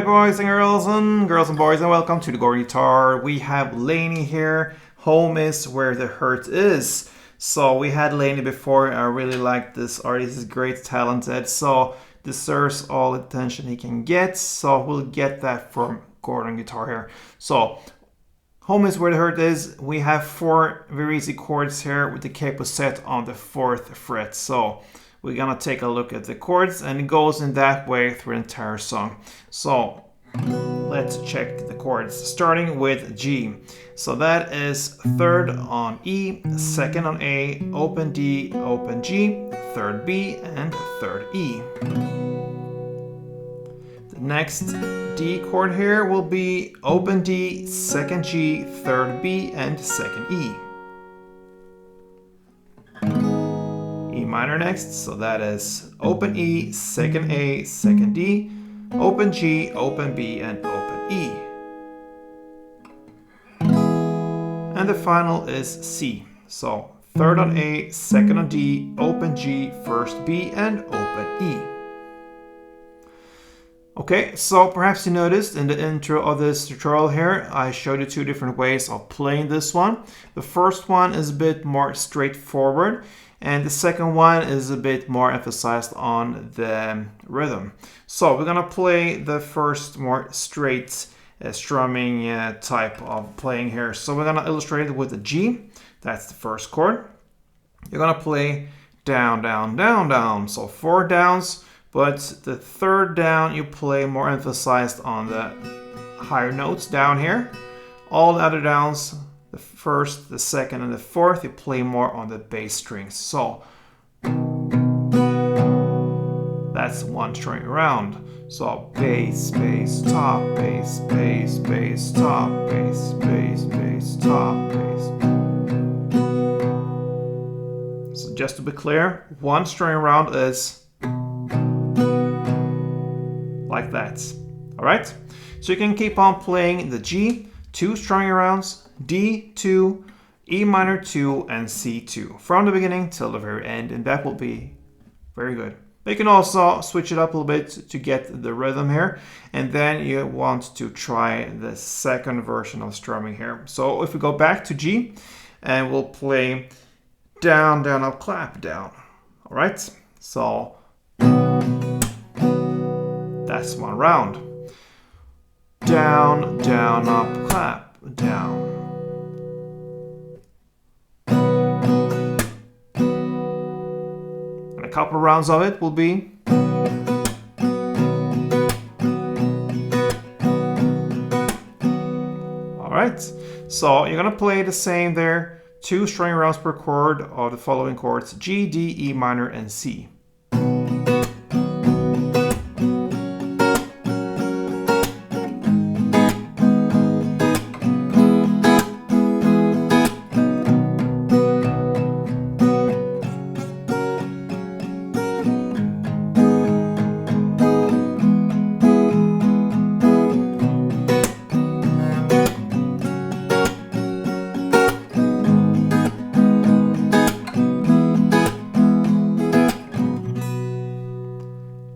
Alright boys and girls and boys, and welcome to the Gordon Guitar. We have LANY here. Home is where the hurt is. So we had LANY before. I really like this artist. He's great, talented, so deserves all the attention he can get. So we'll get that from Gordon Guitar here. So home is where the hurt is. We have 4 very easy chords here with the capo set on the 4th fret. So we're gonna take a look at the chords, and it goes in that way through the entire song. So let's check the chords, starting with G. So that is 3rd on E, 2nd on A, open D, open G, 3rd B, and 3rd E. The next D chord here will be open D, 2nd G, 3rd B, and 2nd E. E minor next, so that is open E, 2nd A, 2nd D, open G, open B, and open E. And the final is C. So 3rd on A, 2nd on D, open G, 1st B, and open E. Okay, so perhaps you noticed in the intro of this tutorial here, I showed you 2 different ways of playing this one. The first one is a bit more straightforward, and the second one is a bit more emphasized on the rhythm. So we're gonna play the first more straight strumming type of playing here. So we're gonna illustrate it with the G. That's the first chord. You're gonna play down, down, down, down. So 4 downs, but the 3rd down you play more emphasized on the higher notes down here. All the other downs, the 1st, the 2nd, and the 4th, you play more on the bass strings. So that's 1 string around. So bass, bass, top, bass, bass, bass, top, bass, bass, bass, top, bass. So just to be clear, 1 string around is like that. All right? So you can keep on playing the G, 2 string arounds, D, 2, E minor 2, and C 2 from the beginning till the very end, and that will be very good. You can also switch it up a little bit to get the rhythm here, and then you want to try the second version of strumming here. So if we go back to G, and we'll play down, down, up, clap, down. All right, so that's 1 round. Down, down, up, clap, down. And a couple of rounds of it will be all right. So you're gonna play the same there, 2 string rounds per chord of the following chords: G, D, E minor, and C.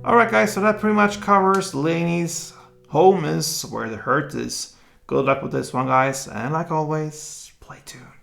Alright guys, so that pretty much covers LANY's Home is Where the Hurt Is. Good luck with this one guys, and like always, play tuned.